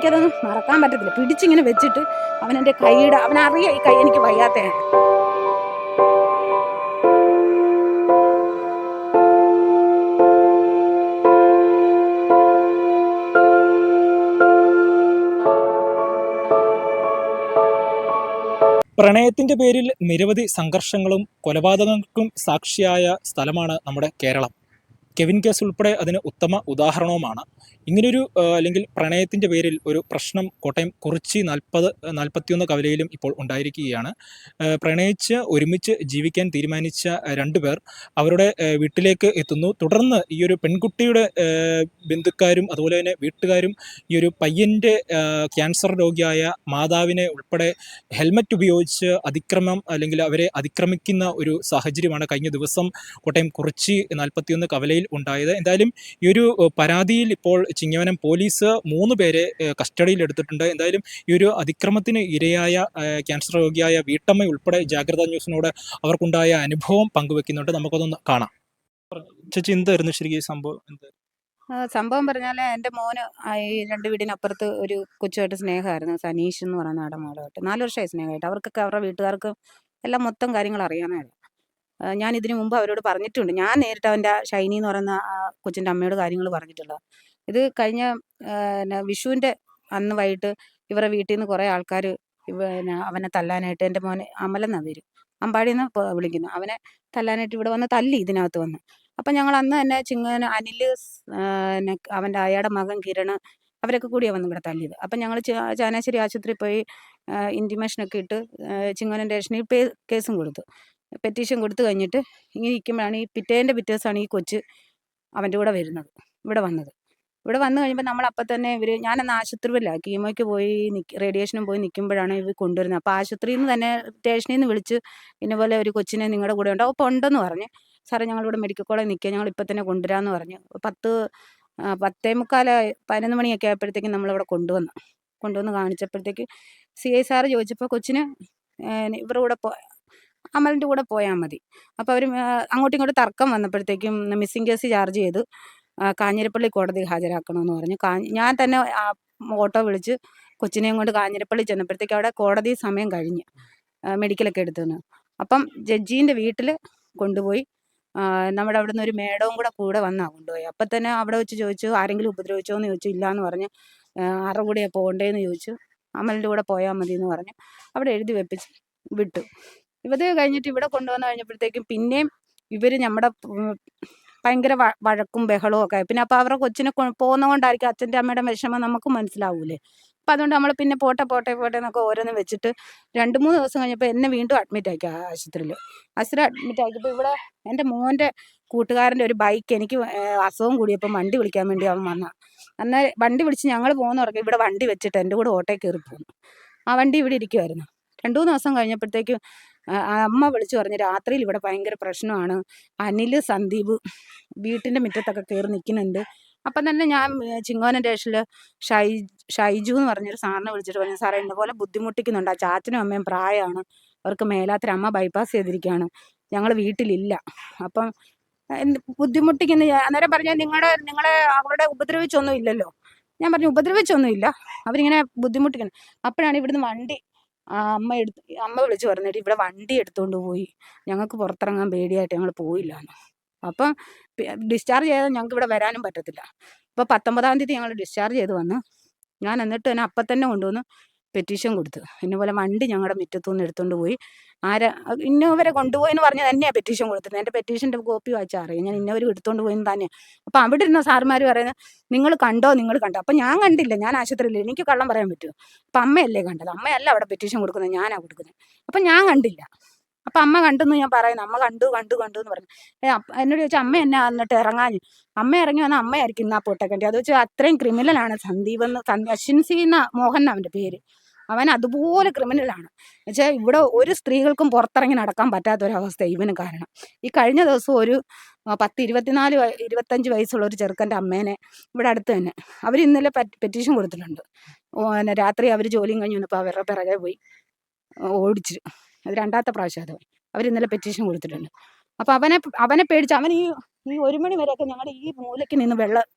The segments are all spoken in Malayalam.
എനിക്കതൊന്നും മറക്കാൻ പറ്റത്തില്ല. പിടിച്ചിങ്ങനെ വെച്ചിട്ട് അവനെൻ്റെ കൈയുടെ അവനറിയാം ഈ കൈ എനിക്ക് വയ്യാത്തതാണ്. പ്രണയത്തിന്റെ പേരിൽ നിരവധി സംഘർഷങ്ങളും കൊലപാതകങ്ങൾക്കും സാക്ഷിയായ സ്ഥലമാണ് നമ്മുടെ കേരളം. കെവിൻ കേസ് ഉൾപ്പെടെ അതിന് ഉത്തമ ഉദാഹരണവുമാണ്. ഇങ്ങനൊരു അല്ലെങ്കിൽ പ്രണയത്തിൻ്റെ പേരിൽ ഒരു പ്രശ്നം കോട്ടയം കുറിച്ചി 41 കവലയിലും ഇപ്പോൾ ഉണ്ടായിരിക്കുകയാണ്. പ്രണയിച്ച് ഒരുമിച്ച് ജീവിക്കാൻ തീരുമാനിച്ച രണ്ടുപേർ അവരുടെ വീട്ടിലേക്ക് എത്തുന്നു. തുടർന്ന് ഈ ഒരു പെൺകുട്ടിയുടെ ബന്ധുക്കാരും അതുപോലെ തന്നെ വീട്ടുകാരും ഈ ഒരു പയ്യൻ്റെ ക്യാൻസർ രോഗിയായ മാതാവിനെ ഉൾപ്പെടെ ഹെൽമറ്റ് ഉപയോഗിച്ച് അതിക്രമം അല്ലെങ്കിൽ അവരെ അതിക്രമിക്കുന്ന ഒരു സാഹചര്യമാണ് കഴിഞ്ഞ ദിവസം കോട്ടയം കുറിച്ചി 41 കവലയിൽ ഉണ്ടായത്. എന്തായാലും ഈ ഒരു പരാതിയിൽ ഇപ്പോൾ ചിങ്ങവനം പോലീസ് 3 പേരെ കസ്റ്റഡിയിൽ എടുത്തിട്ടുണ്ട്. എന്തായാലും ഈ ഒരു അതിക്രമത്തിന് ഇരയായ ക്യാൻസർ രോഗിയായ വീട്ടമ്മ ഉൾപ്പെടെ ജാഗ്രത ന്യൂസിനോട് അവർക്കുണ്ടായ അനുഭവം പങ്കുവെക്കുന്നുണ്ട്. നമുക്കതൊന്ന് കാണാം. ചേച്ചി, എന്തായിരുന്നു ശരിക്കും സംഭവം? സംഭവം പറഞ്ഞാൽ എൻ്റെ മോന് ഈ 2 വീടിനപ്പുറത്ത് ഒരു കൊച്ചുമായിട്ട് സ്നേഹമായിരുന്നു. സനീഷ് എന്ന് പറയുന്ന ആടെ മോളുമായിട്ട് 4 വർഷമായി സ്നേഹമായിട്ട്. അവർക്കൊക്കെ അവരുടെ വീട്ടുകാർക്ക് എല്ലാം മൊത്തം കാര്യങ്ങൾ അറിയാവുന്നതാണ്. ഞാൻ ഇതിനു മുമ്പ് അവരോട് പറഞ്ഞിട്ടുണ്ട്. ഞാൻ നേരിട്ട് അവൻ്റെ ഷൈനി എന്ന് പറയുന്ന ആ കൊച്ചിൻ്റെ അമ്മയോട് കാര്യങ്ങൾ പറഞ്ഞിട്ടുള്ളതാണ്. ഇത് കഴിഞ്ഞ വിഷുവിൻ്റെ അന്ന് വൈകിട്ട് ഇവരുടെ വീട്ടിൽ നിന്ന് കുറേ ആൾക്കാർ അവനെ തല്ലാനായിട്ട്, എൻ്റെ മോനെ അമലെന്നാണ് പേര്, അമ്പാടിയിൽ നിന്ന് വിളിക്കുന്നു, അവനെ തല്ലാനായിട്ട് ഇവിടെ വന്ന് തല്ലി ഇതിനകത്ത് വന്ന്. അപ്പം ഞങ്ങൾ അന്ന് തന്നെ ചിങ്ങവനം അനിൽ, അവൻ്റെ അയാളുടെ മകൻ കിരൺ, അവരൊക്കെ കൂടിയാണ് വന്ന് ഇവിടെ തല്ലിയത്. അപ്പം ഞങ്ങൾ ചാനാശ്ശേരി ആശുപത്രിയിൽ പോയി ഇൻറ്റിമേഷനൊക്കെ ഇട്ട് ചിങ്ങവനം സ്റ്റേഷനിൽ കേസും കൊടുത്തു, പെറ്റീഷൻ കൊടുത്തു കഴിഞ്ഞിട്ട് ഇങ്ങനെ ഇരിക്കുമ്പോഴാണ് ഈ പിറ്റേ ദിവസമാണ് ഈ കൊച്ച് അവൻ്റെ കൂടെ വരുന്നത്, ഇവിടെ വന്നത്. ഇവിടെ വന്നു കഴിയുമ്പോൾ നമ്മളപ്പം തന്നെ ഞാനന്ന് ആശുപത്രിയിലാണ്, കീമോയ്ക്ക് പോയി റേഡിയേഷനും പോയി നിൽക്കുമ്പോഴാണ് ഇവർ കൊണ്ടുവരുന്നത്. അപ്പോൾ ആശുപത്രിയിൽ നിന്ന് തന്നെ സ്റ്റേഷനിൽ നിന്ന് വിളിച്ച് ഇന്നപോലെ ഒരു കൊച്ചിനെ നിങ്ങളുടെ കൂടെ ഉണ്ടോ? അപ്പോൾ ഉണ്ടെന്ന് പറഞ്ഞ്. സാറേ ഞങ്ങളിവിടെ മെഡിക്കൽ കോളേജിൽ നിൽക്കുക, ഞങ്ങൾ ഇപ്പം തന്നെ കൊണ്ടുവരാമെന്ന് പറഞ്ഞു. 10:45 11 മണിയൊക്കെ ആയപ്പോഴത്തേക്കും നമ്മളിവിടെ കൊണ്ടുവന്ന് കാണിച്ചപ്പോഴത്തേക്ക് CI സാറ് ചോദിച്ചപ്പോൾ കൊച്ചിന് ഇവരുടെ കൂടെ അമലിൻ്റെ കൂടെ പോയാൽ മതി. അപ്പോൾ അവർ അങ്ങോട്ടും ഇങ്ങോട്ടും തർക്കം വന്നപ്പോഴത്തേക്കും മിസ്സിംഗ് കേസ് ചാർജ് ചെയ്ത് കാഞ്ഞിരപ്പള്ളി കോടതിയിൽ ഹാജരാക്കണമെന്ന് പറഞ്ഞു. ഞാൻ തന്നെ ഓട്ടോ വിളിച്ച് കൊച്ചിനെയും കൊണ്ട് കാഞ്ഞിരപ്പള്ളി ചെന്നപ്പോഴത്തേക്ക് അവിടെ കോടതി സമയം കഴിഞ്ഞ് മെഡിക്കലൊക്കെ എടുത്തുനിന്ന്. അപ്പം ജഡ്ജീൻ്റെ വീട്ടിൽ കൊണ്ടുപോയി നമ്മുടെ അവിടെ നിന്ന് ഒരു മേഡവും കൂടെ വന്നാണ് കൊണ്ടുപോയി. അപ്പം തന്നെ അവിടെ വെച്ച് ചോദിച്ചു, ആരെങ്കിലും ഉപദ്രവിച്ചോ എന്ന് ചോദിച്ചു. ഇല്ലയെന്ന് പറഞ്ഞ്. ആരുടെ കൂടെയാണ് പോകേണ്ടതെന്ന് ചോദിച്ചു. അമലിൻ്റെ കൂടെ പോയാൽ മതി എന്ന് പറഞ്ഞ് അവിടെ എഴുതി വെപ്പിച്ച് വിട്ടു. ഇത് കഴിഞ്ഞിട്ട് ഇവിടെ കൊണ്ടുവന്ന് കഴിഞ്ഞപ്പോഴത്തേക്കും പിന്നെയും ഇവർ നമ്മുടെ ഭയങ്കര വഴക്കും ബഹളവും ഒക്കെ. പിന്നെ അപ്പോൾ അവരുടെ കൊച്ചിനെ പോകുന്നതുകൊണ്ടായിരിക്കും അച്ഛൻ്റെ അമ്മയുടെ വിഷമം നമുക്ക് മനസ്സിലാവൂലേ. അപ്പം അതുകൊണ്ട് നമ്മൾ പിന്നെ പോട്ടെ എന്നൊക്കെ ഓരോന്നും വെച്ചിട്ട് 2-3 ദിവസം കഴിഞ്ഞപ്പോൾ എന്നെ വീണ്ടും അഡ്മിറ്റ് ആക്കി ആശുപത്രിയിൽ. അഡ്മിറ്റ് ആക്കിയപ്പോൾ ഇവിടെ എൻ്റെ മോൻ്റെ കൂട്ടുകാരൻ്റെ ഒരു ബൈക്ക്, എനിക്ക് അസുഖം കൂടിയപ്പോൾ വണ്ടി വിളിക്കാൻ വേണ്ടി അവൻ വന്നാൽ എന്നാൽ വണ്ടി വിളിച്ച് ഞങ്ങൾ പോകുന്ന പറഞ്ഞാൽ ഇവിടെ വണ്ടി വെച്ചിട്ട് എൻ്റെ കൂടെ ഓട്ടോയിൽ കയറി പോകുന്നു. ആ വണ്ടി ഇവിടെ ഇരിക്കുമായിരുന്നു. 2-3 ദിവസം കഴിഞ്ഞപ്പോഴത്തേക്കും അമ്മ വിളിച്ചു പറഞ്ഞ് രാത്രിയിൽ ഇവിടെ ഭയങ്കര പ്രശ്നമാണ്, അനിൽ സന്ദീപ് വീട്ടിൻ്റെ മുറ്റത്തൊക്കെ കയറി നിൽക്കുന്നുണ്ട്. അപ്പം തന്നെ ഞാൻ ചിങ്ങവനം സ്റ്റേഷനിൽ ഷൈജു എന്ന് പറഞ്ഞൊരു സാറിനെ വിളിച്ചിട്ട് പറഞ്ഞു, സാറേ ഇന്നപോലെ ബുദ്ധിമുട്ടിക്കുന്നുണ്ട്, ആ ചാച്ചനും അമ്മയും പ്രായമാണ്, അവർക്ക് മേലാത്ര, അമ്മ ബൈപ്പാസ് ചെയ്തിരിക്കുകയാണ്, ഞങ്ങൾ വീട്ടിലില്ല, അപ്പം ബുദ്ധിമുട്ടിക്കുന്ന. അന്നേരം പറഞ്ഞാൽ നിങ്ങളെ അവരുടെ ഉപദ്രവിച്ചൊന്നും ഇല്ലല്ലോ. ഞാൻ പറഞ്ഞു ഉപദ്രവിച്ചൊന്നുമില്ല, അവരിങ്ങനെ ബുദ്ധിമുട്ടിക്കണം. അപ്പോഴാണ് ഇവിടുന്ന് വണ്ടി അമ്മ വിളിച്ച് പറഞ്ഞിട്ട് ഇവിടെ വണ്ടി എടുത്തുകൊണ്ട് പോയി, ഞങ്ങൾക്ക് പുറത്തിറങ്ങാൻ പേടിയായിട്ട് ഞങ്ങൾ പോയില്ല എന്ന്. അപ്പം ഡിസ്ചാർജ് ചെയ്താൽ ഞങ്ങൾക്ക് ഇവിടെ വരാനും പറ്റത്തില്ല. അപ്പോൾ 19-ാം തീയതി ഞങ്ങൾ ഡിസ്ചാർജ് ചെയ്ത് വന്ന്. ഞാൻ എന്നിട്ട് തന്നെ അപ്പം തന്നെ കൊണ്ടുവന്ന് പെറ്റീഷൻ കൊടുത്തു. ഇന്നപോലെ വണ്ടി ഞങ്ങളുടെ മുറ്റത്തുനിന്ന് എടുത്തുകൊണ്ട് പോയി, ഇന്നവരെ കൊണ്ടുപോയെന്ന് പറഞ്ഞ് തന്നെയാണ് പെറ്റീഷൻ കൊടുത്തത്. എൻ്റെ പെറ്റീഷൻ്റെ കോപ്പി വായിച്ചാൽ അറിയാം ഞാൻ ഇന്നവർ എടുത്തുകൊണ്ട് പോയെന്ന് തന്നെയാണ്. അപ്പം അവിടെ ഇരുന്ന സാറുമാർ പറയുന്നത് നിങ്ങൾ കണ്ടോ. അപ്പം ഞാൻ കണ്ടില്ല, ഞാൻ ആശുപത്രിയിൽ, എനിക്ക് കള്ളം പറയാൻ പറ്റുമോ? അപ്പം അമ്മയല്ലേ കണ്ടത്, അമ്മയല്ല അവിടെ പെറ്റീഷൻ കൊടുക്കുന്നത്, ഞാനാണ് കൊടുക്കുന്നത്. അപ്പം ഞാൻ കണ്ടില്ല. അപ്പം അമ്മ കണ്ടെന്ന് ഞാൻ പറയുന്നു, അമ്മ കണ്ടു എന്ന് പറഞ്ഞു. എന്നോട് ചോദിച്ചാൽ അമ്മ എന്നെ എന്നിട്ട് ഇറങ്ങാൻ. അമ്മ ഇറങ്ങി വന്നാൽ അമ്മയായിരിക്കും ഇന്നാ പൊട്ടക്കണ്ടി. അത് വെച്ചാൽ അത്രയും ക്രിമിനലാണ് സന്ദീപ് എന്ന്. അശ്വിൻസി എന്ന മോഹൻ അവൻ്റെ പേര്. അവൻ അതുപോലെ ക്രിമിനലാണ്. എന്നുവെച്ചാൽ ഇവിടെ ഒരു സ്ത്രീകൾക്കും പുറത്തിറങ്ങി നടക്കാൻ പറ്റാത്തൊരവസ്ഥ ഇവന് കാരണം. ഈ കഴിഞ്ഞ ദിവസം ഒരു 25 വയസ്സുള്ള ഒരു ചെറുക്കൻ്റെ അമ്മേനെ ഇവിടെ അടുത്ത് തന്നെ അവർ ഇന്നലെ പെറ്റീഷൻ കൊടുത്തിട്ടുണ്ട്. രാത്രി അവർ ജോലിയും കഴിഞ്ഞ് വന്നപ്പോൾ അവരുടെ പിറകെ പോയി ഓടിച്ചു. അത് 2ാമത്തെ പ്രാവശ്യം അത് അവർ ഇന്നലെ പെറ്റീഷൻ കൊടുത്തിട്ടുണ്ട്. അപ്പോൾ അവനെ പേടിച്ച് അവൻ ഈ 1 മണി വരെയൊക്കെ ഞങ്ങളുടെ ഈ മൂലയ്ക്ക് നിന്ന്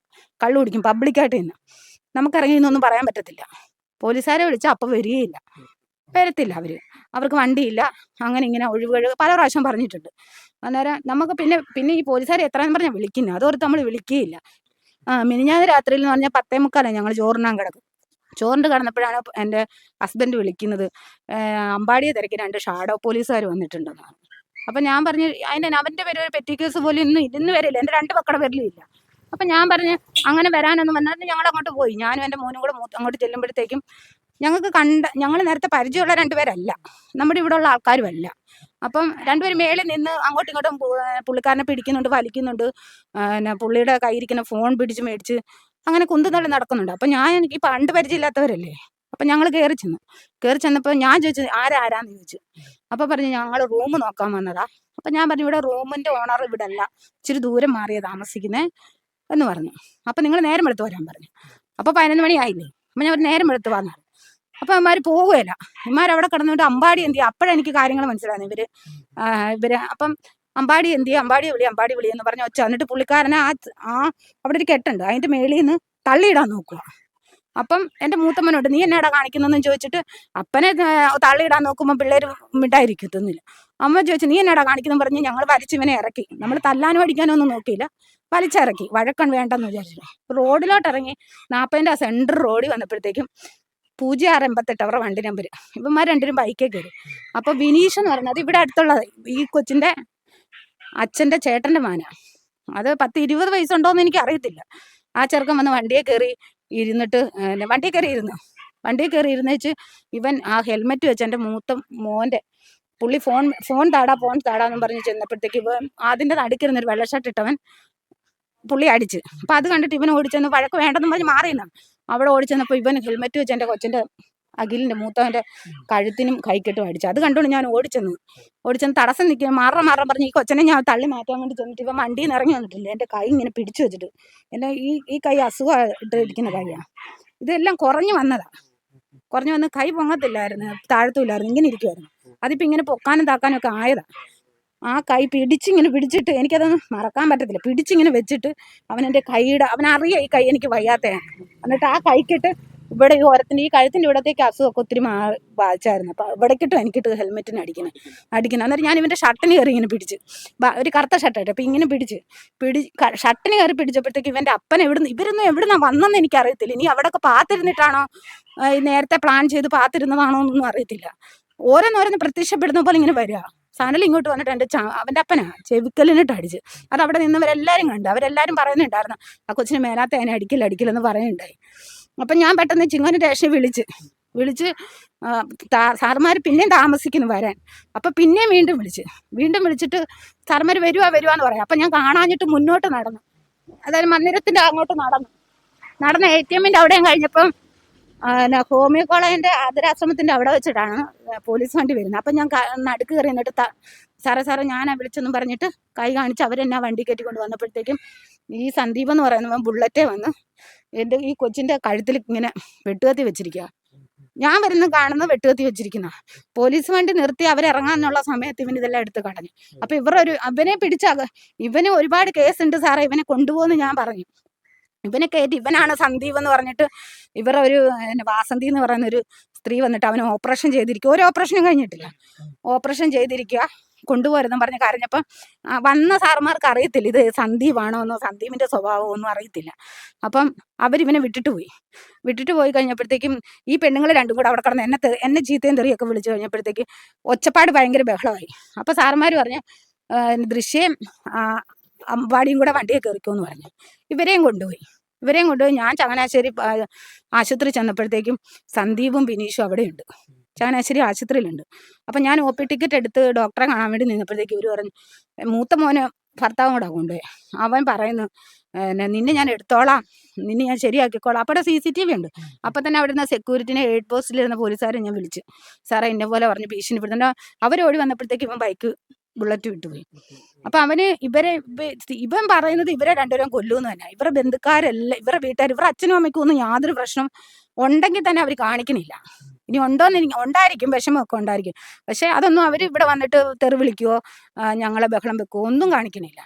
കള്ളു കുടിക്കും പബ്ലിക്കായിട്ട് നിന്ന്. നമുക്കിറങ്ങിയെന്നൊന്നും പറയാൻ പറ്റത്തില്ല. പോലീസുകാരെ വിളിച്ചാൽ അപ്പം വരികയില്ല, വരത്തില്ല അവർക്ക് വണ്ടിയില്ല, അങ്ങനെ ഇങ്ങനെ ഒഴിവ് പല പ്രാവശ്യം പറഞ്ഞിട്ടുണ്ട്. അന്നേരം നമുക്ക് പിന്നെ ഈ പോലീസുകാരെ എത്രയെന്ന് പറഞ്ഞാൽ വിളിക്കുന്നത്, അതോർത്ത് നമ്മൾ വിളിക്കുകയില്ല. മിനിഞ്ഞാന്ന് രാത്രിയിൽ എന്ന് പറഞ്ഞാൽ 10:45 ഞങ്ങൾ ചോറുണ്ണാൻ കിടക്കും. ചോറിന് കിടന്നപ്പോഴാണ് എൻ്റെ ഹസ്ബൻഡ് വിളിക്കുന്നത്, അമ്പാടിയെ തിരക്കി 2 ഷാഡോ പോലീസുകാർ വന്നിട്ടുണ്ടെന്നാണ്. അപ്പം ഞാൻ പറഞ്ഞു അവൻ്റെ പേര് ഒരു പെറ്റി കേസ് പോലും ഇന്ന് വരില്ല, എൻ്റെ 2 മക്കളുടെ പേരിലും. അപ്പം ഞാൻ പറഞ്ഞ് അങ്ങനെ വരാനൊന്നും വന്നാൽ ഞങ്ങൾ അങ്ങോട്ട് പോയി. ഞാനും എൻ്റെ മോനും കൂടെ അങ്ങോട്ട് ചെല്ലുമ്പോഴത്തേക്കും ഞങ്ങൾ നേരത്തെ പരിചയമുള്ള 2 പേരല്ല, നമ്മുടെ ഇവിടെ ഉള്ള ആൾക്കാരുമല്ല. അപ്പം 2 പേര് മേളിൽ നിന്ന് അങ്ങോട്ടും ഇങ്ങോട്ടും പുള്ളിക്കാരനെ പിടിക്കുന്നുണ്ട്, വലിക്കുന്നുണ്ട്, പുള്ളിയുടെ കയ്യിരിക്കുന്ന ഫോൺ പിടിച്ച് മേടിച്ച് അങ്ങനെ കുന്തുതള്ളി നടക്കുന്നുണ്ട്. അപ്പം എനിക്ക് പണ്ട് പരിചയമില്ലാത്തവരല്ലേ. അപ്പം ഞങ്ങൾ കയറി ചെന്നപ്പോൾ ഞാൻ ചോദിച്ചു ആരാന്ന് ചോദിച്ചു. അപ്പം പറഞ്ഞു ഞങ്ങൾ റൂം നോക്കാൻ വന്നതാ. അപ്പം ഞാൻ പറഞ്ഞു ഇവിടെ റൂമിൻ്റെ ഓണർ ഇവിടെ അല്ല, ഇച്ചിരി ദൂരം മാറിയാ താമസിക്കുന്നേ എന്ന് പറഞ്ഞു. അപ്പം നിങ്ങൾ നേരം വെളുത്ത് വരാൻ പറഞ്ഞു. അപ്പോൾ 11 മണിയായില്ലേ. അപ്പം ഞാൻ നേരം വെളുത്ത് വന്നു. അപ്പം ഇവന്മാർ പോവുകയില്ല, അവിടെ കിടന്നുകൊണ്ട് അമ്പാടി എന്ത് ചെയ്യും. അപ്പോഴെനിക്ക് കാര്യങ്ങൾ മനസ്സിലായിരുന്നു ഇവര് അപ്പം അമ്പാടി എന്ത് ചെയ്യും, അമ്പാടി വിളി എന്ന് പറഞ്ഞ് ഒച്ച. എന്നിട്ട് പുള്ളിക്കാരനെ അവിടെ ഒരു കെട്ടുണ്ട്, അതിൻ്റെ മേളിൽ നിന്ന് തള്ളിയിടാൻ നോക്കുക. അപ്പം എൻ്റെ മൂത്തമ്മനോട് നീ എന്നാടാ കാണിക്കുന്നതെന്ന് ചോദിച്ചിട്ട് അപ്പനെ തള്ളിയിടാൻ നോക്കുമ്പോൾ പിള്ളേർ മിണ്ടായിരിക്കത്തൊന്നുമില്ല. അമ്മ ചോദിച്ചു നീ എന്നാടാ കാണിക്കുന്നു പറഞ്ഞ് ഞങ്ങൾ വലിച്ചിവനെ ഇറക്കി. നമ്മൾ തല്ലാനും അടിക്കാനോ ഒന്നും നോക്കിയില്ല, വലിച്ചിറക്കി. വഴക്കൺ വേണ്ടെന്ന് വിചാരിച്ചു റോഡിലോട്ട് ഇറങ്ങി. 40-ൻ്റെ സെൻട്രൽ റോഡിൽ വന്നപ്പോഴത്തേക്കും 0688 അവരുടെ വണ്ടി നമ്പർ. ഇവന്മാർ 2 ബൈക്കേ കയറി. അപ്പോൾ ബിനീഷ് എന്ന് പറയുന്നത് ഇവിടെ അടുത്തുള്ള ഈ കൊച്ചിൻ്റെ അച്ഛൻ്റെ ചേട്ടൻ്റെ മാനാ. അത് 10-20 വയസ്സുണ്ടോയെന്ന് എനിക്ക് അറിയത്തില്ല. ആ ചെറുക്കൻ വന്ന് വണ്ടിയെ കയറി ഇരുന്നിട്ട് വണ്ടിയിൽ കയറി ഇരുന്നേച്ച് ഇവൻ ആ ഹെൽമെറ്റ് വെച്ച് എൻ്റെ മൂത്ത മോൻ്റെ പുള്ളി ഫോൺ താടാന്നും പറഞ്ഞ് ചെന്നപ്പോഴത്തേക്ക് ഇവൻ അതിൻ്റെ നടുക്കിരുന്നൊരു വെള്ള ഷർട്ട് ഇട്ടവൻ പുള്ളി അടിച്ച്. അപ്പം അത് കണ്ടിട്ട് ഇവൻ ഓടിച്ചെന്ന് വഴക്ക് വേണ്ടെന്ന് പറഞ്ഞ് മാറിയെന്നാണ്. അവിടെ ഓടിച്ചെന്നപ്പോൾ ഇവൻ ഹെൽമെറ്റ് വെച്ച് എൻ്റെ കൊച്ചിൻ്റെ അഖിലിൻ്റെ മൂത്തവൻ്റെ കഴുത്തിനും കൈക്കെട്ടും അടിച്ചു. അത് കണ്ടുകൊണ്ട് ഞാൻ ഓടിച്ചെന്ന് തടസ്സം നിൽക്കുക മാറാൻ പറഞ്ഞ് ഈ കൊച്ചനെ ഞാൻ തള്ളി മാറ്റാൻ വേണ്ടി ചെന്നിട്ട് ഇവൻ വണ്ടിയിൽ നിന്ന് ഇറങ്ങി വന്നിട്ടില്ല. എൻ്റെ കൈ ഇങ്ങനെ പിടിച്ചു വെച്ചിട്ട്, എൻ്റെ ഈ കൈ അസുഖമായിട്ട് ഇരിക്കുന്ന കൈയാണ്. ഇതെല്ലാം കുറഞ്ഞു വന്ന് കൈ പൊങ്ങത്തില്ലായിരുന്നു, താഴത്തുമില്ലായിരുന്നു, ഇങ്ങനെ ഇരിക്കുമായിരുന്നു. അതിപ്പോൾ ഇങ്ങനെ പൊക്കാനും താക്കാനും ഒക്കെ ആയതാണ്. ആ കൈ പിടിച്ചിട്ട് എനിക്കതൊന്നും മറക്കാൻ പറ്റത്തില്ല. പിടിച്ചിങ്ങനെ വെച്ചിട്ട് അവനെൻ്റെ അവനറിയാം ഈ കൈ എനിക്ക് വയ്യാത്തതാണ്. എന്നിട്ട് ആ കൈക്കിട്ട് ഇവിടെ ഈ ഓരത്തിൻ്റെ ഈ കഴുത്തിൻ്റെ ഇവിടത്തേക്ക് അസുഖമൊക്കെ ഒത്തിരി ബാധിച്ചായിരുന്നു. അപ്പോൾ ഇവിടേക്കിട്ടും എനിക്കിട്ട് ഹെൽമെറ്റിന് അടിക്കണം. അന്നേരം ഞാൻ ഇവൻ്റെ ഷർട്ടിന് കയറി ഇങ്ങനെ പിടിച്ച്, ഒരു കറുത്ത ഷർട്ടായിട്ട്. അപ്പോൾ ഇങ്ങനെ ഷർട്ടിന് കയറി പിടിച്ചപ്പോഴത്തേക്ക് ഇവൻ്റെ അപ്പൻ ഇവരൊന്നും എവിടുന്നാണ് വന്നെന്ന് എനിക്കറിയത്തില്ല. ഇനി അവിടെയൊക്കെ പാത്തിരുന്നിട്ടാണോ നേരത്തെ പ്ലാൻ ചെയ്ത് പാത്തിരുന്നതാണോ എന്നൊന്നും അറിയത്തില്ല. ഓരോന്നോരോന്ന് പ്രത്യക്ഷപ്പെടുന്ന പോലെ ഇങ്ങനെ വരിക. സനൽ ഇങ്ങോട്ട് വന്നിട്ട് അവൻ്റെ അപ്പനാ ചെവിക്കലിനിട്ട് അടിച്ച്. അത് അവിടെ നിന്നവരെല്ലാവരും കണ്ടു. അവരെല്ലാവരും പറയുന്നുണ്ടായിരുന്നു ആ കൊച്ചിന് മേലാത്ത അതിനെ അടിക്കില്ലെന്ന് പറയുന്നുണ്ടായി. അപ്പം ഞാൻ പെട്ടെന്ന് ചിങ്ങോന് സ്റ്റേഷനിൽ വിളിച്ച് സാറുമാർ പിന്നെയും താമസിക്കുന്നു വരാൻ. അപ്പം പിന്നെയും വീണ്ടും വിളിച്ചിട്ട് സാറുമാർ വരുവാന്ന് പറയാം. അപ്പം ഞാൻ കാണാഞ്ഞിട്ട് മുന്നോട്ട് നടന്നു, അതായത് മന്ദിരത്തിൻ്റെ അങ്ങോട്ട് നടന്ന് ATM-ൻ്റെ അവിടെയും കഴിഞ്ഞപ്പം ഹോമിയോ കോളേജിൻ്റെ ആദരാശ്രമത്തിൻ്റെ അവിടെ വെച്ചിട്ടാണ് പോലീസ് വണ്ടി വരുന്നത്. അപ്പം ഞാൻ നടുക്ക് കയറി എന്നിട്ട് സാറേ ഞാനാ വിളിച്ചെന്നും പറഞ്ഞിട്ട് കൈ കാണിച്ച് അവരെന്നാ വണ്ടി കയറ്റിക്കൊണ്ട് വന്നപ്പോഴത്തേക്കും ഈ സന്ദീപ് എന്ന് പറയുന്നവൻ ബുള്ളറ്റേ വന്ന് എൻ്റെ ഈ കൊച്ചിൻ്റെ കഴുത്തിൽ ഇങ്ങനെ വെട്ടുകത്തി വെച്ചിരിക്കുക. ഞാൻ കാണുന്നത് വെട്ടുകത്തി വെച്ചിരിക്കുന്ന. പോലീസ് വണ്ടി നിർത്തി അവരിറങ്ങാനുള്ള സമയത്ത് ഇവൻ ഇതെല്ലാം എടുത്ത് കളഞ്ഞു. അപ്പം ഇവന് ഒരുപാട് കേസുണ്ട് സാറേ, ഇവനെ കൊണ്ടുപോകുമെന്ന് ഞാൻ പറഞ്ഞു. ഇവനെ കയറ്റി, ഇവനാണ് സന്ദീപ് എന്ന് പറഞ്ഞിട്ട് ഇവരുടെ ഒരു വാസന്തി എന്ന് പറയുന്ന ഒരു സ്ത്രീ വന്നിട്ട് അവന് ഓപ്പറേഷൻ ചെയ്തിരിക്കുക. ഒരു ഓപ്പറേഷനും കഴിഞ്ഞിട്ടില്ല, ഓപ്പറേഷൻ ചെയ്തിരിക്കുക, കൊണ്ടുപോരുതെന്ന് പറഞ്ഞ് കരഞ്ഞപ്പം വന്ന സാറുമാർക്ക് അറിയത്തില്ല ഇത് സന്ദീപാണോ എന്നോ സന്ദീപിൻ്റെ സ്വഭാവമോ ഒന്നും അറിയത്തില്ല. അപ്പം അവരിവനെ വിട്ടിട്ട് പോയി കഴിഞ്ഞപ്പോഴത്തേക്കും ഈ പെണ്ണുങ്ങൾ 2 കൂടെ അവിടെ കിടന്ന് എന്നെ ചീത്തയും തെറിയൊക്കെ വിളിച്ചു കഴിഞ്ഞപ്പോഴത്തേക്ക് ഒച്ചപ്പാട് ഭയങ്കര ബഹളമായി. അപ്പം സാറുമാർ പറഞ്ഞു ദൃശ്യം അമ്പാടിയും കൂടെ വണ്ടിയെ കയറിക്കുമെന്ന് പറഞ്ഞു. ഇവരെയും കൊണ്ടുപോയി ഞാൻ ചങ്ങനാശ്ശേരി ആശുപത്രി ചെന്നപ്പോഴത്തേക്കും സന്ദീപും ബിനീഷും അവിടെയുണ്ട്, ചങ്ങനാശ്ശേരി ആശുപത്രിയിലുണ്ട്. അപ്പം ഞാൻ OP ടിക്കറ്റ് എടുത്ത് ഡോക്ടറെ കാണാൻ വേണ്ടി നിന്നപ്പോഴത്തേക്ക് ഇവർ പറഞ്ഞു, മൂത്ത മോന് ഭർത്താവും കൂടെ കൊണ്ടുപോയി. അവൻ പറയുന്നു നിന്നെ ഞാൻ എടുത്തോളാം, നിന്നെ ഞാൻ ശരിയാക്കിക്കോളാം. അപ്പോൾ CCTV ഉണ്ട്. അപ്പം തന്നെ അവിടെ നിന്ന് സെക്യൂരിറ്റിനെ എയ്ഡ് പോസ്റ്റിലിരുന്ന പോലീസുകാരെ ഞാൻ വിളിച്ചു, സാറേ ഇന്ന പോലെ പറഞ്ഞ് ഭീഷണിപ്പെടുത്തുന്നുണ്ട്. അവരോടി വന്നപ്പോഴത്തേക്ക് ഇവൻ ബുള്ളറ്റ് വിട്ടുപോയി. അപ്പം ഇവൻ പറയുന്നത് ഇവരെ 2 കൊല്ലുമെന്ന് തന്നെ. ഇവരുടെ ബന്ധുക്കാരെല്ലാം, ഇവരുടെ വീട്ടുകാർ, ഇവരുടെ അച്ഛനും അമ്മയ്ക്കും ഒന്നും യാതൊരു പ്രശ്നം ഉണ്ടെങ്കിൽ തന്നെ അവർ കാണിക്കണില്ല. ഇനി ഉണ്ടായിരിക്കും, വിഷമമൊക്കെ ഉണ്ടായിരിക്കും. പക്ഷെ അതൊന്നും അവർ ഇവിടെ വന്നിട്ട് തെറി വിളിക്കുകയോ ഞങ്ങളെ ബഹളം വെക്കുകയോ ഒന്നും കാണിക്കണില്ല.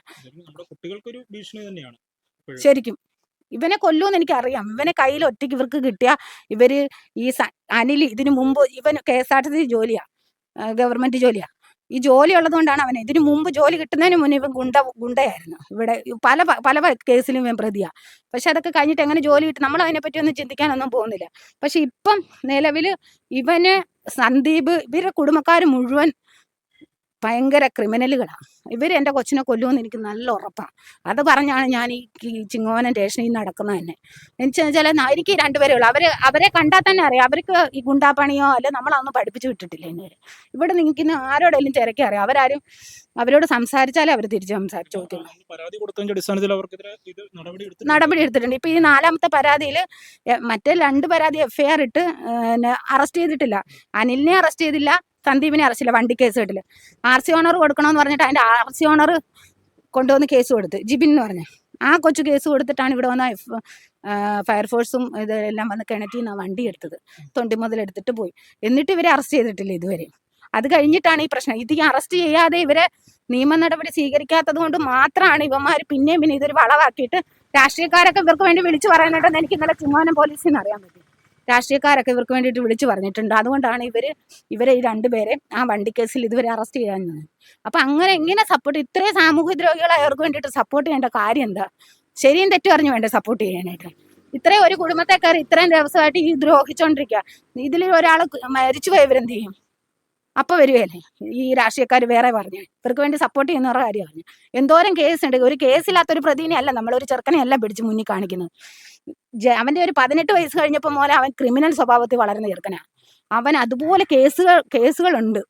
ശരിക്കും ഇവനെ കൊല്ലുമെന്ന് എനിക്കറിയാം. ഇവനെ കയ്യിൽ ഒറ്റയ്ക്ക് ഇവർക്ക് കിട്ടിയ ഇവർ ഈ അനിൽ ഇതിനു മുമ്പ് ഇവൻ KSRTC ജോലിയാ, ഗവൺമെന്റ് ജോലിയാ. ഈ ജോലി ഉള്ളതുകൊണ്ടാണ് അവന് ഇതിനു മുമ്പ് ജോലി കിട്ടുന്നതിന് മുന്നേ ഇവൻ ഗുണ്ടയായിരുന്നു. ഇവിടെ പല പല കേസിലും ഇവൻ പ്രതിയാ. പക്ഷെ അതൊക്കെ കഴിഞ്ഞിട്ട് എങ്ങനെ ജോലി കിട്ടും നമ്മൾ അതിനെപ്പറ്റി ഒന്നും ചിന്തിക്കാനൊന്നും പോകുന്നില്ല. പക്ഷെ ഇപ്പം നിലവിൽ ഇവന് സന്ദീപ് ഇവരുടെ കുടുംബക്കാർ മുഴുവൻ ഭയങ്കര ക്രിമിനലുകളാണ്. ഇവർ എൻ്റെ കൊച്ചിനെ കൊല്ലുമെന്ന് എനിക്ക് നല്ല ഉറപ്പാണ്. അത് പറഞ്ഞാണ് ഞാൻ ഈ ചിങ്ങോനം സ്റ്റേഷനിൽ നടക്കുന്നത് തന്നെ. എന്ന് വെച്ചാൽ എനിക്ക് രണ്ടുപേരേ ഉള്ളൂ. അവരെ കണ്ടാൽ തന്നെ അറിയാം അവർക്ക് ഈ ഗുണ്ടാപ്പണിയോ അല്ലെ നമ്മളതൊന്നും പഠിപ്പിച്ചു വിട്ടിട്ടില്ല. ഇന്നുവരെ ഇവിടെ നിൽക്കുന്ന ആരോടെങ്കിലും തിരക്കി അറിയാം. അവരോട് സംസാരിച്ചാലേ അവർ തിരിച്ച് സംസാരിച്ചു കൊടുക്കുന്നു. നടപടി എടുത്തിട്ടുണ്ട്. ഇപ്പൊ ഈ 4ാമത്തെ പരാതിയിൽ മറ്റേ 2 പരാതി FIR ഇട്ട് അറസ്റ്റ് ചെയ്തിട്ടില്ല. അനിലിനെ അറസ്റ്റ് ചെയ്തില്ല, സന്ദീപിനെ അറസ്റ്റ് ചെയ്തില്ല. വണ്ടി കേസ് കേട്ടില്ല. RC ഓണർ കൊടുക്കണമെന്ന് പറഞ്ഞിട്ട് അതിന്റെ RC ഓണർ കൊണ്ടുവന്ന് കേസ് കൊടുത്ത്, ജിബിൻ എന്ന് പറഞ്ഞ ആ കൊച്ചു കേസ് കൊടുത്തിട്ടാണ് ഇവിടെ വന്ന ഫയർഫോഴ്സും ഇതെല്ലാം വന്ന് കിണറ്റിൽ നിന്ന് വണ്ടി എടുത്തത്. തൊണ്ടി മുതൽ എടുത്തിട്ട് പോയി. എന്നിട്ട് ഇവരെ അറസ്റ്റ് ചെയ്തിട്ടില്ല ഇതുവരെ. അത് കഴിഞ്ഞിട്ടാണ് ഈ പ്രശ്നം. ഇത് അറസ്റ്റ് ചെയ്യാതെ ഇവരെ നിയമ നടപടി സ്വീകരിക്കാത്തത് കൊണ്ട് മാത്രമാണ് ഇവന്മാർ പിന്നെയും ഇതൊരു വളവാക്കിയിട്ട് രാഷ്ട്രീയക്കാരൊക്കെ ഇവർക്ക് വേണ്ടി വിളിച്ചു പറയുന്നുണ്ടെന്ന് എനിക്ക് ഇന്നലെ ചിങ്ങോനം പോലീസിൽ നിന്ന് അറിയാൻ പറ്റി. രാഷ്ട്രീയക്കാരൊക്കെ ഇവർക്ക് വേണ്ടിയിട്ട് വിളിച്ചു പറഞ്ഞിട്ടുണ്ട്. അതുകൊണ്ടാണ് ഇവരെ ഈ 2 പേരെ ആ വണ്ടി കേസിൽ ഇതുവരെ അറസ്റ്റ് ചെയ്യാഞ്ഞത്. അപ്പൊ അങ്ങനെ എങ്ങനെ സപ്പോർട്ട്, ഇത്രയും സാമൂഹ്യ ദ്രോഹികളായ അവർക്ക് വേണ്ടിയിട്ട് സപ്പോർട്ട് ചെയ്യേണ്ട കാര്യം എന്താ? ശരിയും തെറ്റും അറിഞ്ഞു വേണ്ട സപ്പോർട്ട് ചെയ്യാനായിട്ട്. ഇത്രയും ഒരു കുടുംബത്തെ കയറി ഇത്രയും ദിവസമായിട്ട് ഈ ദ്രോഹിച്ചോണ്ടിരിക്കുക. ഇതിൽ ഒരാൾ മരിച്ചു പോയി ഇവരെന്ത് ചെയ്യും? അപ്പൊ വരുവല്ലേ ഈ രാഷ്ട്രീയക്കാർ വേറെ പറഞ്ഞു ഇവർക്ക് വേണ്ടി സപ്പോർട്ട് ചെയ്യുന്നവരുടെ കാര്യം പറഞ്ഞു. എന്തോരം കേസുണ്ട്. ഒരു കേസില്ലാത്തൊരു പ്രതിനെ അല്ല, നമ്മളൊരു ചെറുക്കനെ അല്ല പിടിച്ച് മുന്നിൽ കാണിക്കുന്നത്. അവന്റെ ഒരു 18 വയസ്സ് കഴിഞ്ഞപ്പോൾ മോലെ അവൻ ക്രിമിനൽ സ്വഭാവത്തിൽ വളർന്ന ചെറുക്കനാ. അവൻ അതുപോലെ കേസുകളുണ്ട്.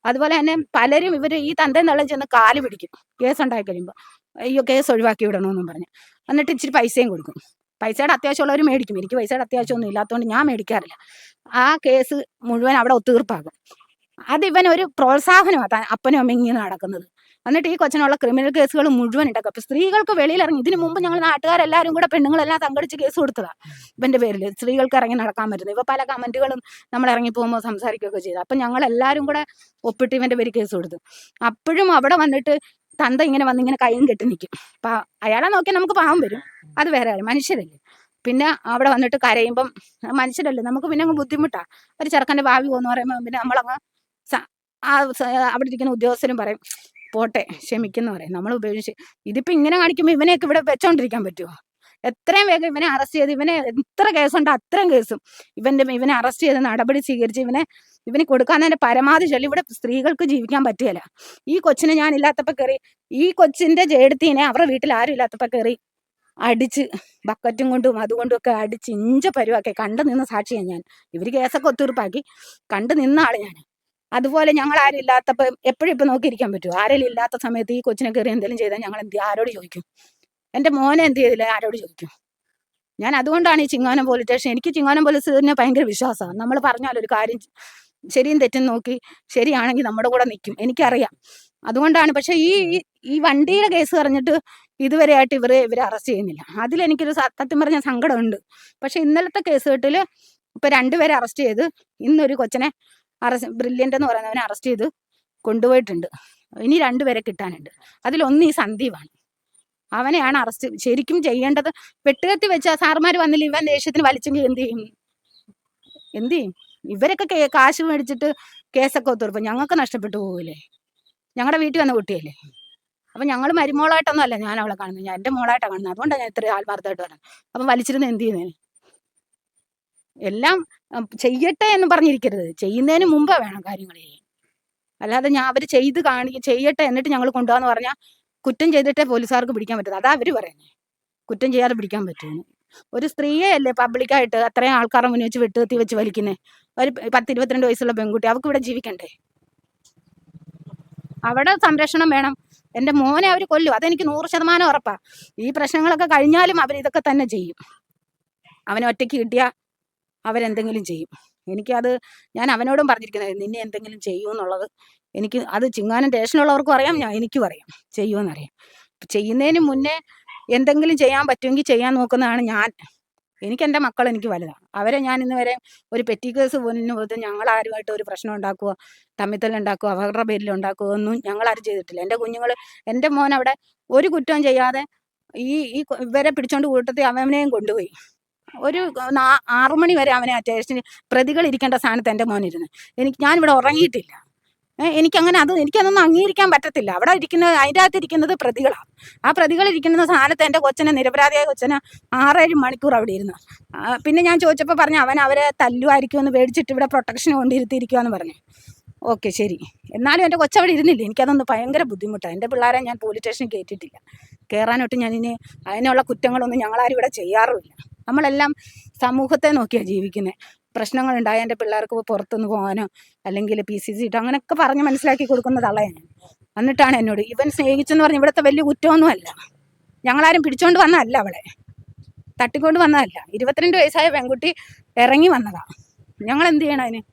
അതുപോലെ തന്നെ പലരും ഇവർ ഈ തന്തയും തള്ളും ചെന്ന് കാല് പിടിക്കും കേസ് ഉണ്ടായി കഴിയുമ്പോൾ. അയ്യോ കേസ് ഒഴിവാക്കി വിടണമെന്നും പറഞ്ഞു. എന്നിട്ട് ഇച്ചിരി പൈസയും കൊടുക്കും. പൈസയുടെ അത്യാവശ്യമുള്ളവർ മേടിക്കും. എനിക്ക് പൈസയുടെ അത്യാവശ്യമൊന്നും ഇല്ലാത്തതുകൊണ്ട് ഞാൻ മേടിക്കാറില്ല. ആ കേസ് മുഴുവൻ അവിടെ ഒത്തീർപ്പാകും. അത് ഇവൻ ഒരു പ്രോത്സാഹനമാണ് അപ്പനും അമ്മയും ഇങ്ങനെ നടക്കുന്നത്. എന്നിട്ട് ഈ കൊച്ചിനുള്ള ക്രിമിനൽ കേസുകൾ മുഴുവൻ ഉണ്ടാക്കും. അപ്പൊ സ്ത്രീകൾക്ക് വെളിയിലിറങ്ങി ഇതിനു മുമ്പ് ഞങ്ങൾ നാട്ടുകാരെല്ലാവരും കൂടെ പെണ്ണുങ്ങളെല്ലാം സംഘടിച്ച് കേസ് കൊടുത്തതാ ഇവന്റെ പേരിൽ. സ്ത്രീകൾക്ക് ഇറങ്ങി നടക്കാൻ പറ്റുന്നത്. ഇവ പല കമന്റുകളും നമ്മൾ ഇറങ്ങി പോകുമ്പോൾ സംസാരിക്കുകയൊക്കെ ചെയ്തു. അപ്പൊ ഞങ്ങൾ എല്ലാവരും കൂടെ ഒപ്പിട്ട് ഇവന്റെ പേര് കേസ് കൊടുത്തു. അപ്പോഴും അവിടെ വന്നിട്ട് തന്ത ഇങ്ങനെ വന്നിങ്ങനെ കൈയും കെട്ടി നിൽക്കും. അപ്പൊ അയാളെ നോക്കിയാൽ നമുക്ക് പാവം വരും. അത് വേറെ കാര്യം, മനുഷ്യരല്ലേ. പിന്നെ അവിടെ വന്നിട്ട് കരയുമ്പം മനുഷ്യരല്ലേ നമുക്ക് പിന്നെ അങ്ങ് ബുദ്ധിമുട്ടാ. ഒരു ചെറുക്കൻ്റെ ഭാവി പോകുന്ന പറയുമ്പോൾ പിന്നെ നമ്മളങ്ങ് അവിടെ ഇരിക്കുന്ന ഉദ്യോഗസ്ഥരും പറയും പോട്ടെ ക്ഷമിക്കുന്ന പറയും. നമ്മൾ ഉപയോഗിച്ച് ഇതിപ്പോ ഇങ്ങനെ കാണിക്കുമ്പോൾ ഇവനെയൊക്കെ ഇവിടെ വെച്ചോണ്ടിരിക്കാൻ പറ്റുമോ? എത്രയും വേഗം ഇവനെ അറസ്റ്റ് ചെയ്ത് ഇവനെ എത്ര കേസുണ്ടോ അത്രയും കേസും ഇവനെ അറസ്റ്റ് ചെയ്ത് നടപടി സ്വീകരിച്ച് ഇവന് കൊടുക്കാന്നതിന്റെ പരമാവധി ചൊല്ലി. ഇവിടെ സ്ത്രീകൾക്ക് ജീവിക്കാൻ പറ്റുകയില്ല. ഈ കൊച്ചിനെ ഞാൻ ഇല്ലാത്തപ്പോ കയറി ഈ കൊച്ചിന്റെ ജേടത്തീനെ അവരുടെ വീട്ടിൽ ആരും ഇല്ലാത്തപ്പോ കയറി അടിച്ച് ബക്കറ്റും കൊണ്ടും അതുകൊണ്ടും ഒക്കെ അടിച്ച് ഇഞ്ച പരുവാക്കി കണ്ടു നിന്ന് സാക്ഷിയാണ് ഞാൻ. ഇവര് കേസൊക്കെ ഒത്തീർപ്പാക്കി കണ്ടു നിന്ന ആള് ഞാൻ. അതുപോലെ ഞങ്ങൾ ആരും ഇല്ലാത്തപ്പോൾ എപ്പോഴും ഇപ്പം നോക്കിയിരിക്കാൻ പറ്റുമോ? ആരെങ്കിലും ഇല്ലാത്ത സമയത്ത് ഈ കൊച്ചിനെ കയറി എന്തെങ്കിലും ചെയ്താൽ ഞങ്ങൾ ആരോട് ചോദിക്കും? എൻ്റെ മോനെ എന്ത് ചെയ്തില്ല ആരോട് ചോദിക്കും? ഞാൻ അതുകൊണ്ടാണ് ഈ ചിങ്ങോനം പോലീസ് സ്റ്റേഷൻ, എനിക്ക് ചിങ്ങോനം പോലീസിനെ ഭയങ്കര വിശ്വാസമാണ്. നമ്മൾ പറഞ്ഞാലൊരു കാര്യം ശരിയും തെറ്റും നോക്കി ശരിയാണെങ്കിൽ നമ്മുടെ കൂടെ നിൽക്കും, എനിക്കറിയാം. അതുകൊണ്ടാണ്. പക്ഷെ ഈ വണ്ടിയുടെ കേസ് പറഞ്ഞിട്ട് ഇതുവരെയായിട്ട് ഇവരെ അറസ്റ്റ് ചെയ്യുന്നില്ല. അതിലെനിക്കൊരു സത്യം പറഞ്ഞ സങ്കടമുണ്ട്. പക്ഷെ ഇന്നലത്തെ കേസ് കെട്ടിൽ ഇപ്പം 2 പേരെ അറസ്റ്റ് ചെയ്ത് ഇന്നൊരു കൊച്ചിനെ ബ്രില്യൻ്റ് എന്ന് പറയുന്നവനെ അറസ്റ്റ് ചെയ്ത് കൊണ്ടുപോയിട്ടുണ്ട്. ഇനി 2 പേരെ കിട്ടാനുണ്ട്. അതിലൊന്ന് ഈ സന്ദീപാണ്. അവനെയാണ് അറസ്റ്റ് ശരിക്കും ചെയ്യേണ്ടത്. വെട്ടുകത്തി വെച്ച സാറുമാർ വന്നില്ല, ഇവൻ ദേഷ്യത്തിന് വലിച്ചെങ്കിൽ എന്ത് ചെയ്യും? ഇവരൊക്കെ കാശ് മേടിച്ചിട്ട് കേസൊക്കെ ഒത്തുറപ്പം ഞങ്ങൾക്ക് നഷ്ടപ്പെട്ടു പോകില്ലേ? ഞങ്ങളുടെ വീട്ടിൽ വന്ന കുട്ടിയല്ലേ. അപ്പം ഞങ്ങൾ മരുമോളായിട്ടൊന്നും അല്ല ഞാൻ അവളെ കാണുന്നത്, ഞാൻ എൻ്റെ മോളായിട്ടാണ് കാണുന്നത്. അതുകൊണ്ടാണ് ഞാൻ ഇത്ര ആത്മാർത്ഥമായിട്ട് പറയുന്നത്. അപ്പം വലിച്ചിരുന്ന് എന്ത് ചെയ്യുന്നതിന്? എല്ലാം ചെയ്യട്ടെ എന്ന് പറഞ്ഞിരിക്കരുത്, ചെയ്യുന്നതിന് മുമ്പേ വേണം കാര്യങ്ങൾ ചെയ്യാൻ. അല്ലാതെ അവർ ചെയ്യട്ടെ എന്നിട്ട് ഞങ്ങൾ കൊണ്ടുപോകാന്ന് പറഞ്ഞാൽ കുറ്റം ചെയ്തിട്ടേ പോലീസുകാർക്ക് പിടിക്കാൻ പറ്റുന്നത്. അതാ അവർ പറയുന്നത്, കുറ്റം ചെയ്യാതെ പിടിക്കാൻ പറ്റുമെന്ന്. ഒരു സ്ത്രീയെ അല്ലേ പബ്ലിക്കായിട്ട് അത്രയും ആൾക്കാരുടെ മുന്നിൽ വെച്ച് വെട്ടുകത്തി വെച്ച് വലിക്കുന്നത്? ഒരു 10-22 വയസ്സുള്ള പെൺകുട്ടി, അവർക്ക് ഇവിടെ ജീവിക്കണ്ടേ? അവിടെ സംരക്ഷണം വേണം. എൻ്റെ മോനെ അവർ കൊല്ലും, അതെനിക്ക് 100% ഉറപ്പാണ്. ഈ പ്രശ്നങ്ങളൊക്കെ കഴിഞ്ഞാലും അവരിതൊക്കെ തന്നെ ചെയ്യും. അവനെ ഒറ്റയ്ക്ക് കിട്ടിയാൽ അവരെന്തെങ്കിലും ചെയ്യും. ഞാൻ അവനോടും പറഞ്ഞിരിക്കുന്നത് നിന്നെ എന്തെങ്കിലും ചെയ്യുമെന്നുള്ളത്. അത് ചിങ്ങാനം സ്റ്റേഷനുള്ളവർക്കും അറിയാം, എനിക്കും അറിയാം ചെയ്യുമെന്നറിയാം. ചെയ്യുന്നതിന് മുന്നേ എന്തെങ്കിലും ചെയ്യാൻ പറ്റുമെങ്കിൽ ചെയ്യാൻ നോക്കുന്നതാണ് ഞാൻ. എൻ്റെ മക്കൾ എനിക്ക് വലുതാണ്. അവരെ ഞാൻ ഇന്ന് വരെ ഒരു പെറ്റി കേസ് പോലും ഞങ്ങൾ ആരുമായിട്ട് ഒരു പ്രശ്നം ഉണ്ടാക്കുകയോ തമ്മിത്തല്ലുണ്ടാക്കുകയോ അവരുടെ പേരിൽ ഉണ്ടാക്കുകയോ ഒന്നും ഞങ്ങളാരും ചെയ്തിട്ടില്ല. എൻ്റെ കുഞ്ഞുങ്ങൾ, എൻ്റെ മോൻ അവിടെ ഒരു കുറ്റവും ചെയ്യാതെ ഇവരെ പിടിച്ചോണ്ട് കൂട്ടത്തിൽ അവനെയും കൊണ്ടുപോയി. ഒരു 6 മണി വരെ അവനെ സ്റ്റേഷനിൽ പ്രതികൾ ഇരിക്കേണ്ട സ്ഥാനത്ത് എൻ്റെ മോനിരുന്ന്. ഞാനിവിടെ ഉറങ്ങിയിട്ടില്ല. എനിക്കതൊന്നും അംഗീകരിക്കാൻ പറ്റത്തില്ല. അവിടെ ഇരിക്കുന്നത്, അതിൻ്റെ അകത്ത് ഇരിക്കുന്നത് പ്രതികളാണ്. ആ പ്രതികൾ ഇരിക്കുന്ന സ്ഥാനത്ത് എൻ്റെ കൊച്ചനെ, നിരപരാധിയായ കൊച്ചനെ 6-7 മണിക്കൂർ അവിടെ ഇരുന്നു. പിന്നെ ഞാൻ ചോദിച്ചപ്പോൾ പറഞ്ഞു അവരെ തല്ലുമായിരിക്കുമെന്ന് പേടിച്ചിട്ട് ഇവിടെ പ്രൊട്ടക്ഷന് കൊണ്ടിരുത്തിയിരിക്കുമെന്ന് പറഞ്ഞു. ഓക്കെ, ശരി. എന്നാലും എൻ്റെ കൊച്ചവിടെ ഇരുന്നില്ല. എനിക്കതൊന്ന് ഭയങ്കര ബുദ്ധിമുട്ടാണ്. എൻ്റെ പിള്ളേരെ ഞാൻ പോലീസ് സ്റ്റേഷനിൽ കയറ്റിയിട്ടില്ല. കയറാനൊട്ട് ഞാനിനി അതിനുള്ള കുറ്റങ്ങളൊന്നും ഞങ്ങളാരും ഇവിടെ ചെയ്യാറുമില്ല. നമ്മളെല്ലാം സമൂഹത്തെ നോക്കിയാണ് ജീവിക്കുന്നത്. പ്രശ്നങ്ങളുണ്ടായ എൻ്റെ പിള്ളേർക്ക് പുറത്തുനിന്ന് പോകാനോ അല്ലെങ്കിൽ PCC ഇട്ടോ അങ്ങനെയൊക്കെ പറഞ്ഞ് മനസ്സിലാക്കി കൊടുക്കുന്നതല്ല ഞാൻ. എന്നിട്ടാണ് എന്നോട് ഇവൻ സ്നേഹിച്ചെന്ന് പറഞ്ഞ് ഇവിടുത്തെ വലിയ കുറ്റമൊന്നുമല്ല. ഞങ്ങളാരും പിടിച്ചോണ്ട് വന്നതല്ല, അവളെ തട്ടിക്കൊണ്ട് വന്നതല്ല. 22 വയസ്സായ പെൺകുട്ടി ഇറങ്ങി വന്നതാണ്. ഞങ്ങൾ എന്ത് ചെയ്യണം അതിന്?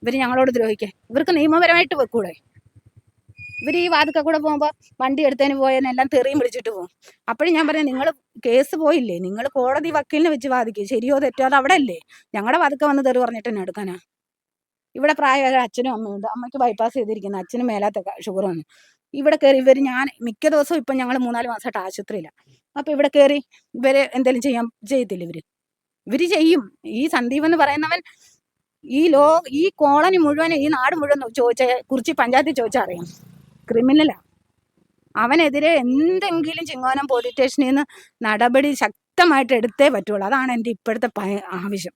ഇവർ ഞങ്ങളോട് ദ്രോഹിക്കുക. ഇവർക്ക് നിയമപരമായിട്ട് വെക്കൂടെ? ഇവർ ഈ വാതിക്ക കൂടെ പോകുമ്പോൾ വണ്ടി എടുത്തതിന് പോയതിനെല്ലാം തെറിയും വിളിച്ചിട്ട് പോകും. അപ്പോഴും ഞാൻ പറഞ്ഞു, നിങ്ങൾ കേസ് പോയില്ലേ, നിങ്ങൾ കോടതി വക്കീലിനെ വെച്ച് വാദിക്കുക. ശരിയോ തെറ്റോ അത് അവിടെ അല്ലേ. ഞങ്ങളുടെ വാതിക്ക വന്ന് തെറി പറഞ്ഞിട്ട് തന്നെ എടുക്കാനാ? ഇവിടെ പ്രായമായ അച്ഛനും അമ്മയുണ്ട്. അമ്മയ്ക്ക് ബൈപ്പാസ് ചെയ്തിരിക്കുന്നു, അച്ഛനും മേലാത്ത ഷുഗർ വന്നു. ഇവിടെ കയറി ഞാൻ മിക്ക ദിവസവും ഇപ്പം ഞങ്ങൾ 3-4 മാസമായിട്ട് ആശുപത്രിയിലാണ്. അപ്പോൾ ഇവിടെ കയറി ഇവരെ എന്തെങ്കിലും ചെയ്യത്തില്ല. ഇവർ ചെയ്യും. ഈ സന്ദീപ് എന്ന് പറയുന്നവൻ ഈ കോളനി മുഴുവൻ, ഈ നാട് മുഴുവൻ കുറിച്ച് പഞ്ചായത്തിൽ ചോദിച്ചാൽ അറിയാം. ക്രിമിനലാ. അവനെതിരെ എന്തെങ്കിലും ചിങ്ങോനം പോലീസ് സ്റ്റേഷനിൽ നിന്ന് നടപടി ശക്തമായിട്ട് എടുത്തേ പറ്റുള്ളൂ. അതാണ് എൻ്റെ ഇപ്പോഴത്തെ ആവശ്യം.